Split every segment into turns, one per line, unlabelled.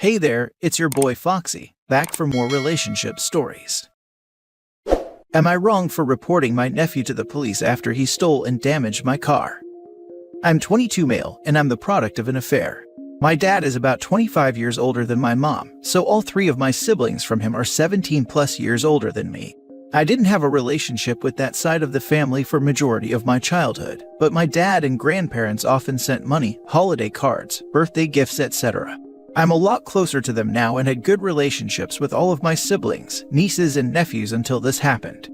Hey there, it's your boy Foxy, back for more relationship stories. Am I wrong for reporting my nephew to the police after he stole and damaged my car? I'm 22 male, and I'm the product of an affair. My dad is about 25 years older than my mom, so all three of my siblings from him are 17 plus years older than me. I didn't have a relationship with that side of the family for majority of my childhood, but my dad and grandparents often sent money, holiday cards, birthday gifts, etc. I'm a lot closer to them now and had good relationships with all of my siblings, nieces and nephews until this happened.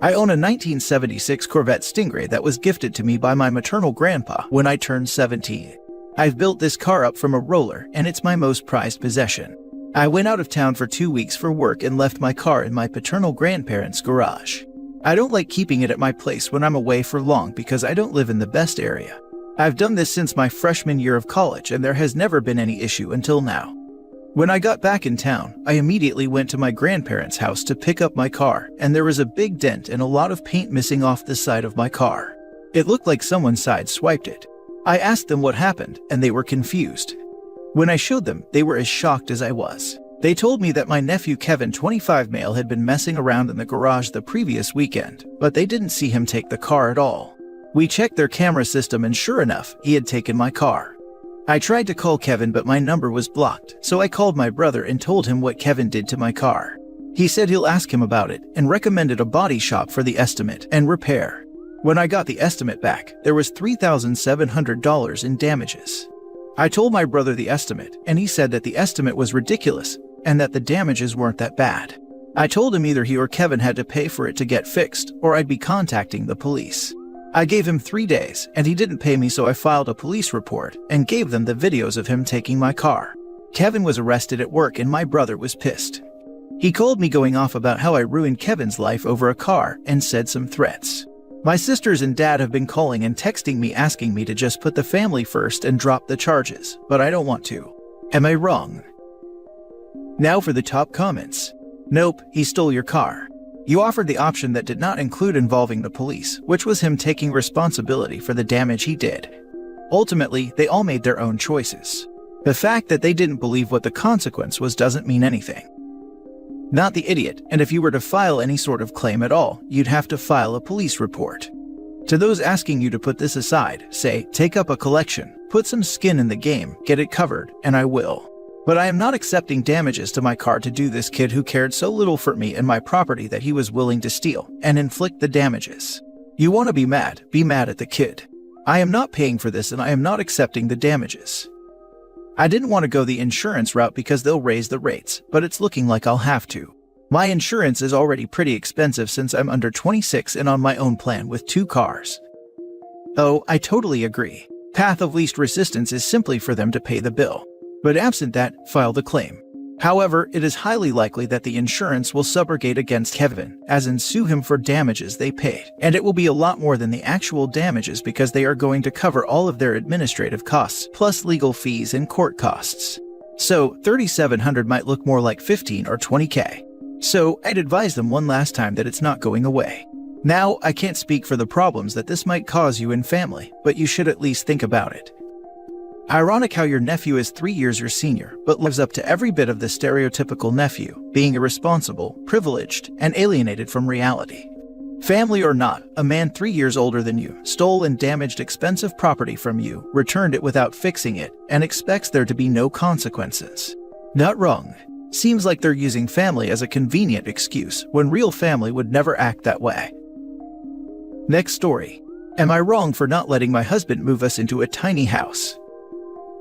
I own a 1976 Corvette Stingray that was gifted to me by my maternal grandpa when I turned 17. I've built this car up from a roller and it's my most prized possession. I went out of town for 2 weeks for work and left my car in my paternal grandparents' garage. I don't like keeping it at my place when I'm away for long because I don't live in the best area. I've done this since my freshman year of college and there has never been any issue until now. When I got back in town, I immediately went to my grandparents' house to pick up my car, and there was a big dent and a lot of paint missing off the side of my car. It looked like someone sideswiped it. I asked them what happened, and they were confused. When I showed them, they were as shocked as I was. They told me that my nephew Kevin, 25 male, had been messing around in the garage the previous weekend, but they didn't see him take the car at all. We checked their camera system and sure enough, he had taken my car. I tried to call Kevin but my number was blocked, so I called my brother and told him what Kevin did to my car. He said he'll ask him about it and recommended a body shop for the estimate and repair. When I got the estimate back, there was $3,700 in damages. I told my brother the estimate and he said that the estimate was ridiculous and that the damages weren't that bad. I told him either he or Kevin had to pay for it to get fixed or I'd be contacting the police. I gave him 3 days, and he didn't pay me, so I filed a police report and gave them the videos of him taking my car. Kevin was arrested at work and my brother was pissed. He called me going off about how I ruined Kevin's life over a car and said some threats. My sisters and dad have been calling and texting me asking me to just put the family first and drop the charges, but I don't want to. Am I wrong? Now for the top comments. Nope, he stole your car. You offered the option that did not include involving the police, which was him taking responsibility for the damage he did. Ultimately, they all made their own choices. The fact that they didn't believe what the consequence was doesn't mean anything. Not the idiot, and if you were to file any sort of claim at all, you'd have to file a police report. To those asking you to put this aside, say, take up a collection, put some skin in the game, get it covered, and I will. But I am not accepting damages to my car to do this kid who cared so little for me and my property that he was willing to steal and inflict the damages. You want to be mad at the kid. I am not paying for this and I am not accepting the damages. I didn't want to go the insurance route because they'll raise the rates, but it's looking like I'll have to. My insurance is already pretty expensive since I'm under 26 and on my own plan with 2 cars. Oh, I totally agree. Path of least resistance is simply for them to pay the bill. But absent that, file the claim. However, it is highly likely that the insurance will subrogate against Kevin, as in sue him for damages they paid, and it will be a lot more than the actual damages because they are going to cover all of their administrative costs, plus legal fees and court costs. So, $3,700 might look more like $15 or $20K. So, I'd advise them one last time that it's not going away. Now, I can't speak for the problems that this might cause you in family, but you should at least think about it. Ironic how your nephew is 3 years your senior, but lives up to every bit of the stereotypical nephew, being irresponsible, privileged, and alienated from reality. Family or not, a man 3 years older than you stole and damaged expensive property from you, returned it without fixing it, and expects there to be no consequences. Not wrong. Seems like they're using family as a convenient excuse when real family would never act that way. Next story. Am I wrong for not letting my husband move us into a tiny house?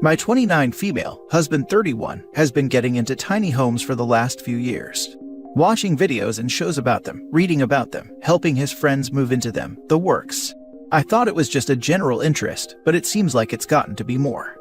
My 29 female, husband 31, has been getting into tiny homes for the last few years. Watching videos and shows about them, reading about them, helping his friends move into them, the works. I thought it was just a general interest, but it seems like it's gotten to be more.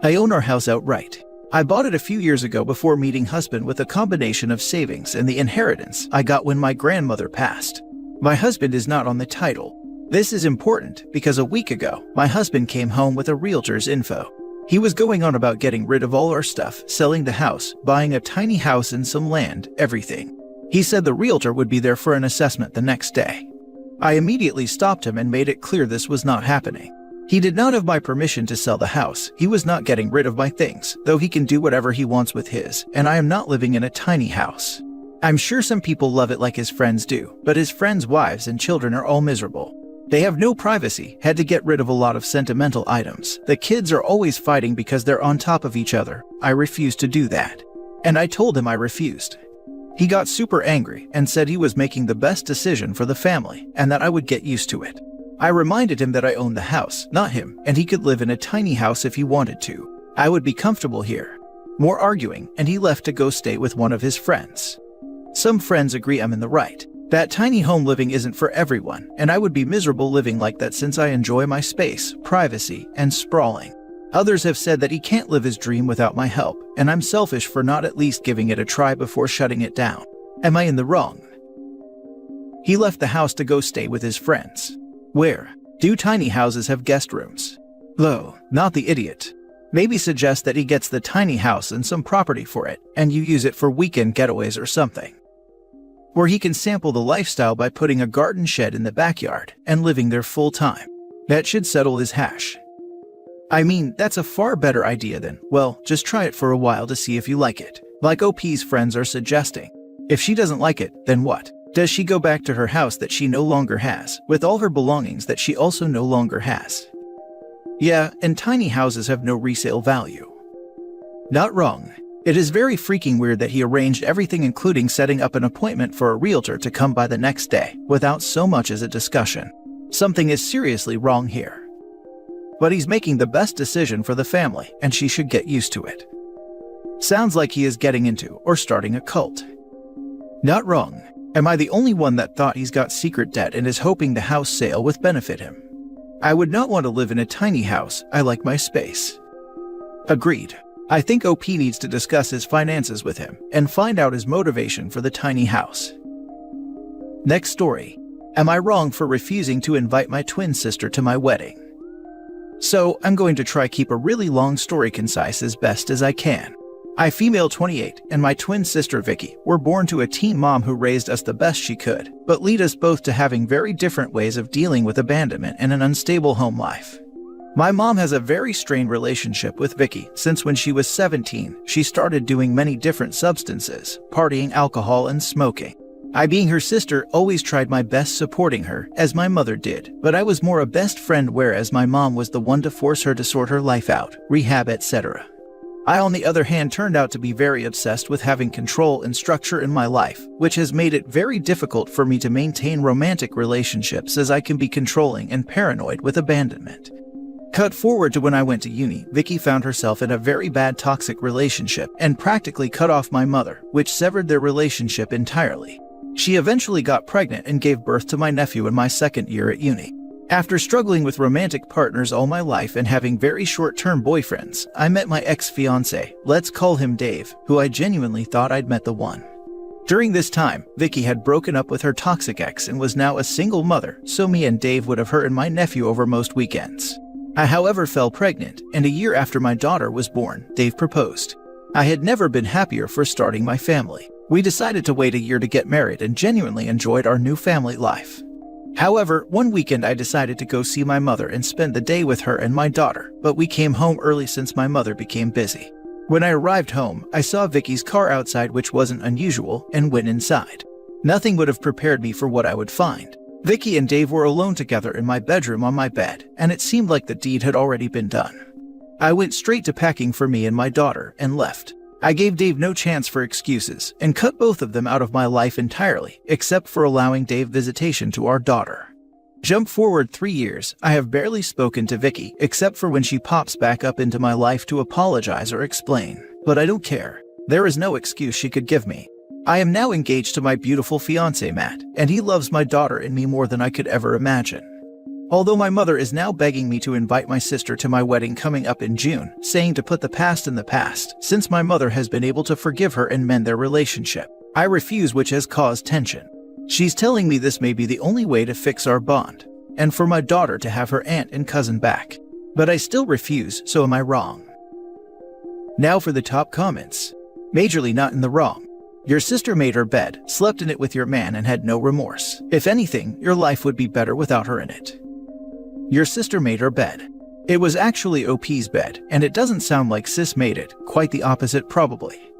I own our house outright. I bought it a few years ago before meeting husband with a combination of savings and the inheritance I got when my grandmother passed. My husband is not on the title. This is important because a week ago, my husband came home with a realtor's info. He was going on about getting rid of all our stuff, selling the house, buying a tiny house and some land, everything. He said the realtor would be there for an assessment the next day. I immediately stopped him and made it clear this was not happening. He did not have my permission to sell the house. He was not getting rid of my things, though he can do whatever he wants with his, and I am not living in a tiny house. I'm sure some people love it like his friends do, but his friends' wives and children are all miserable. They have no privacy, had to get rid of a lot of sentimental items. The kids are always fighting because they're on top of each other. I refused to do that. And I told him I refused. He got super angry and said he was making the best decision for the family and that I would get used to it. I reminded him that I owned the house, not him, and he could live in a tiny house if he wanted to. I would be comfortable here. More arguing, and he left to go stay with one of his friends. Some friends agree I'm in the right. That tiny home living isn't for everyone, and I would be miserable living like that since I enjoy my space, privacy, and sprawling. Others have said that he can't live his dream without my help, and I'm selfish for not at least giving it a try before shutting it down. Am I in the wrong? He left the house to go stay with his friends. Where? Do tiny houses have guest rooms? Lo, not the idiot. Maybe suggest that he gets the tiny house and some property for it, and you use it for weekend getaways or something. Or he can sample the lifestyle by putting a garden shed in the backyard and living there full time. That should settle his hash. I mean, that's a far better idea than, well, just try it for a while to see if you like it, like OP's friends are suggesting. If she doesn't like it, then what? Does she go back to her house that she no longer has, with all her belongings that she also no longer has? Yeah, and tiny houses have no resale value. Not wrong. It is very freaking weird that he arranged everything, including setting up an appointment for a realtor to come by the next day, without so much as a discussion. Something is seriously wrong here. But he's making the best decision for the family, and she should get used to it. Sounds like he is getting into or starting a cult. Not wrong. Am I the only one that thought he's got secret debt and is hoping the house sale would benefit him? I would not want to live in a tiny house. I like my space. Agreed. I think OP needs to discuss his finances with him and find out his motivation for the tiny house. Next story. Am I wrong for refusing to invite my twin sister to my wedding? So, I'm going to try keep a really long story concise as best as I can. I, female 28, and my twin sister Vicky were born to a teen mom who raised us the best she could, but lead us both to having very different ways of dealing with abandonment and an unstable home life. My mom has a very strained relationship with Vicky since when she was 17, she started doing many different substances, partying, alcohol, and smoking. I, being her sister, always tried my best supporting her, as my mother did, but I was more a best friend, whereas my mom was the one to force her to sort her life out, rehab, etc. I, on the other hand, turned out to be very obsessed with having control and structure in my life, which has made it very difficult for me to maintain romantic relationships as I can be controlling and paranoid with abandonment. Cut forward to when I went to uni, Vicky found herself in a very bad toxic relationship and practically cut off my mother, which severed their relationship entirely. She eventually got pregnant and gave birth to my nephew in my second year at uni. After struggling with romantic partners all my life and having very short-term boyfriends, I met my ex-fiancé, let's call him Dave, who I genuinely thought I'd met the one. During this time, Vicky had broken up with her toxic ex and was now a single mother, so me and Dave would have her and my nephew over most weekends. I, however, fell pregnant, and a year after my daughter was born, Dave proposed. I had never been happier for starting my family. We decided to wait a year to get married and genuinely enjoyed our new family life. However, one weekend I decided to go see my mother and spend the day with her and my daughter, but we came home early since my mother became busy. When I arrived home, I saw Vicky's car outside, which wasn't unusual, and went inside. Nothing would have prepared me for what I would find. Vicky and Dave were alone together in my bedroom on my bed, and it seemed like the deed had already been done. I went straight to packing for me and my daughter and left. I gave Dave no chance for excuses and cut both of them out of my life entirely, except for allowing Dave visitation to our daughter. Jump forward 3 years, I have barely spoken to Vicky, except for when she pops back up into my life to apologize or explain. But I don't care. There is no excuse she could give me. I am now engaged to my beautiful fiancé Matt, and he loves my daughter and me more than I could ever imagine. Although my mother is now begging me to invite my sister to my wedding coming up in June, saying to put the past in the past, since my mother has been able to forgive her and mend their relationship. I refuse, which has caused tension. She's telling me this may be the only way to fix our bond, and for my daughter to have her aunt and cousin back. But I still refuse, so am I wrong? Now for the top comments. Majorly not in the wrong. Your sister made her bed, slept in it with your man, and had no remorse. If anything, your life would be better without her in it. Your sister made her bed. It was actually OP's bed, and it doesn't sound like sis made it, quite the opposite probably.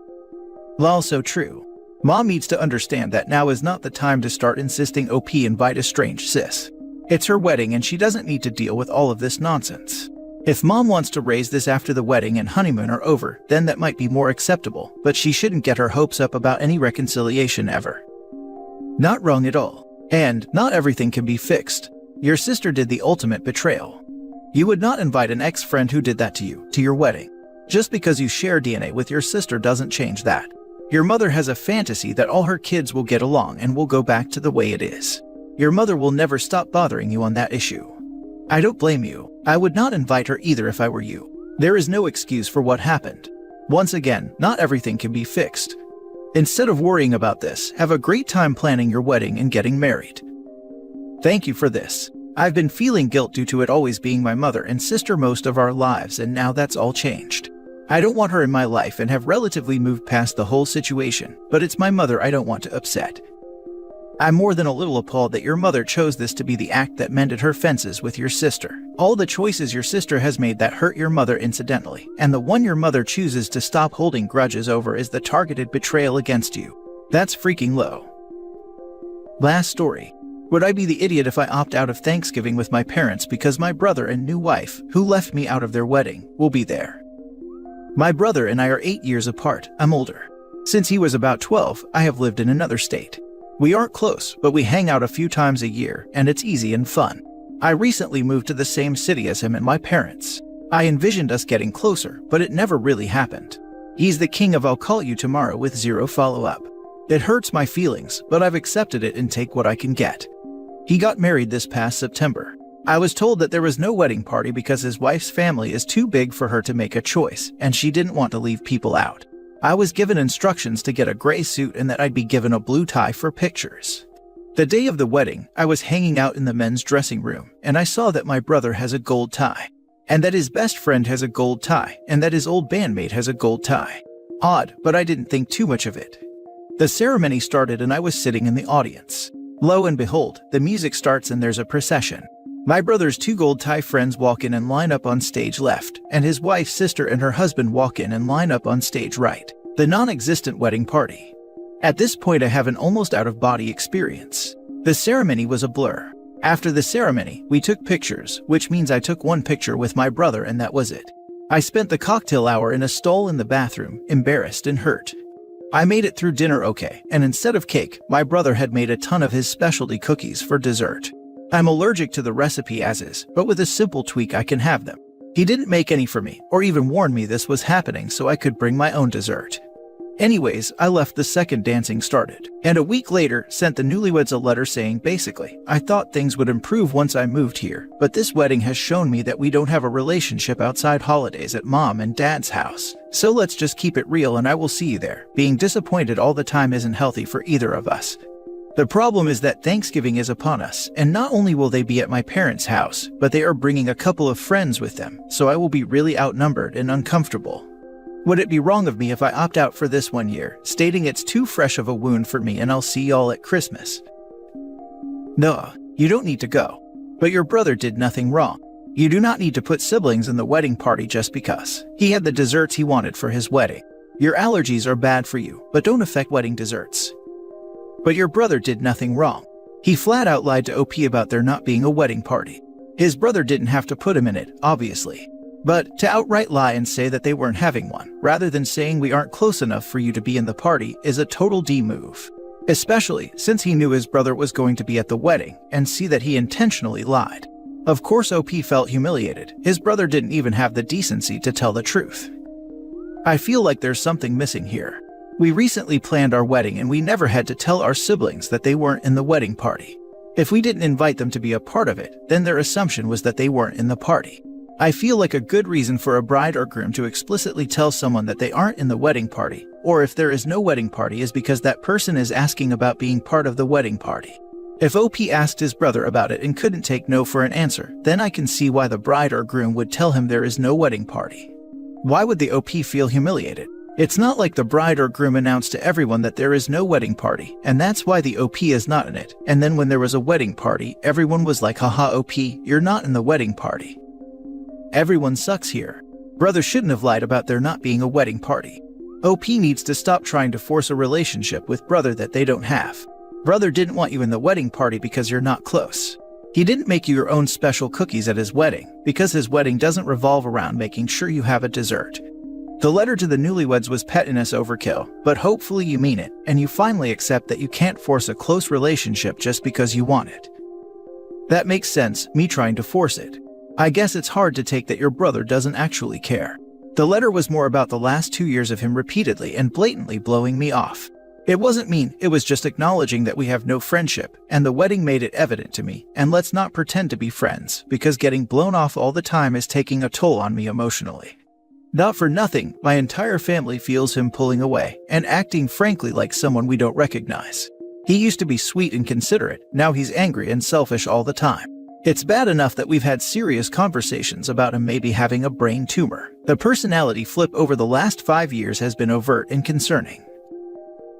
Lol, so true. Mom needs to understand that now is not the time to start insisting OP invite a strange sis. It's her wedding and she doesn't need to deal with all of this nonsense. If mom wants to raise this after the wedding and honeymoon are over, then that might be more acceptable, but she shouldn't get her hopes up about any reconciliation ever. Not wrong at all. And not everything can be fixed. Your sister did the ultimate betrayal. You would not invite an ex-friend who did that to you to your wedding. Just because you share DNA with your sister doesn't change that. Your mother has a fantasy that all her kids will get along and will go back to the way it is. Your mother will never stop bothering you on that issue. I don't blame you. I would not invite her either if I were you. There is no excuse for what happened. Once again, not everything can be fixed. Instead of worrying about this, have a great time planning your wedding and getting married. Thank you for this. I've been feeling guilt due to it always being my mother and sister most of our lives, and now that's all changed. I don't want her in my life and have relatively moved past the whole situation, but it's my mother I don't want to upset. I'm more than a little appalled that your mother chose this to be the act that mended her fences with your sister. All the choices your sister has made that hurt your mother incidentally, and the one your mother chooses to stop holding grudges over is the targeted betrayal against you. That's freaking low. Last story. Would I be the idiot if I opt out of Thanksgiving with my parents because my brother and new wife, who left me out of their wedding, will be there? My brother and I are 8 years apart. I'm older. Since he was about 12, I have lived in another state. We aren't close, but we hang out a few times a year, and it's easy and fun. I recently moved to the same city as him and my parents. I envisioned us getting closer, but it never really happened. He's the king of I'll call you tomorrow with zero follow-up. It hurts my feelings, but I've accepted it and take what I can get. He got married this past September. I was told that there was no wedding party because his wife's family is too big for her to make a choice, and she didn't want to leave people out. I was given instructions to get a gray suit and that I'd be given a blue tie for pictures. The day of the wedding, I was hanging out in the men's dressing room, and I saw that my brother has a gold tie, and that his best friend has a gold tie, and that his old bandmate has a gold tie. Odd, but I didn't think too much of it. The ceremony started and I was sitting in the audience. Lo and behold, the music starts and there's a procession. My brother's 2 gold tie friends walk in and line up on stage left, and his wife's sister and her husband walk in and line up on stage right. The non-existent wedding party. At this point I have an almost out-of-body experience. The ceremony was a blur. After the ceremony, we took pictures, which means I took one picture with my brother and that was it. I spent the cocktail hour in a stall in the bathroom, embarrassed and hurt. I made it through dinner okay, and instead of cake, my brother had made a ton of his specialty cookies for dessert. I'm allergic to the recipe as is, but with a simple tweak I can have them. He didn't make any for me, or even warn me this was happening so I could bring my own dessert. Anyways, I left the second dancing started, and a week later sent the newlyweds a letter saying basically, I thought things would improve once I moved here, but this wedding has shown me that we don't have a relationship outside holidays at mom and dad's house. So let's just keep it real and I will see you there. Being disappointed all the time isn't healthy for either of us. The problem is that Thanksgiving is upon us, and not only will they be at my parents' house, but they are bringing a couple of friends with them, so I will be really outnumbered and uncomfortable. Would it be wrong of me if I opt out for this 1 year, stating it's too fresh of a wound for me and I'll see y'all at Christmas? No, you don't need to go. But your brother did nothing wrong. You do not need to put siblings in the wedding party just because. He had the desserts he wanted for his wedding. Your allergies are bad for you, but don't affect wedding desserts. But your brother did nothing wrong. He flat out lied to OP about there not being a wedding party. His brother didn't have to put him in it, obviously. But to outright lie and say that they weren't having one, rather than saying we aren't close enough for you to be in the party, is a total D move. Especially since he knew his brother was going to be at the wedding, and see that he intentionally lied. Of course OP felt humiliated. His brother didn't even have the decency to tell the truth. I feel like there's something missing here. We recently planned our wedding and we never had to tell our siblings that they weren't in the wedding party. If we didn't invite them to be a part of it, then their assumption was that they weren't in the party. I feel like a good reason for a bride or groom to explicitly tell someone that they aren't in the wedding party, or if there is no wedding party, is because that person is asking about being part of the wedding party. If OP asked his brother about it and couldn't take no for an answer, then I can see why the bride or groom would tell him there is no wedding party. Why would the OP feel humiliated? It's not like the bride or groom announced to everyone that there is no wedding party, and that's why the OP is not in it. And then when there was a wedding party, everyone was like, haha OP, you're not in the wedding party. Everyone sucks here. Brother shouldn't have lied about there not being a wedding party. OP needs to stop trying to force a relationship with brother that they don't have. Brother didn't want you in the wedding party because you're not close. He didn't make you your own special cookies at his wedding because his wedding doesn't revolve around making sure you have a dessert. The letter to the newlyweds was pettiness overkill, but hopefully you mean it and you finally accept that you can't force a close relationship just because you want it. That makes sense, me trying to force it. I guess it's hard to take that your brother doesn't actually care. The letter was more about the last 2 years of him repeatedly and blatantly blowing me off. It wasn't mean, it was just acknowledging that we have no friendship, and the wedding made it evident to me, and let's not pretend to be friends, because getting blown off all the time is taking a toll on me emotionally. Not for nothing, my entire family feels him pulling away, and acting frankly like someone we don't recognize. He used to be sweet and considerate, now he's angry and selfish all the time. It's bad enough that we've had serious conversations about him maybe having a brain tumor. The personality flip over the last 5 years has been overt and concerning.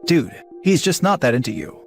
Dude, he's just not that into you.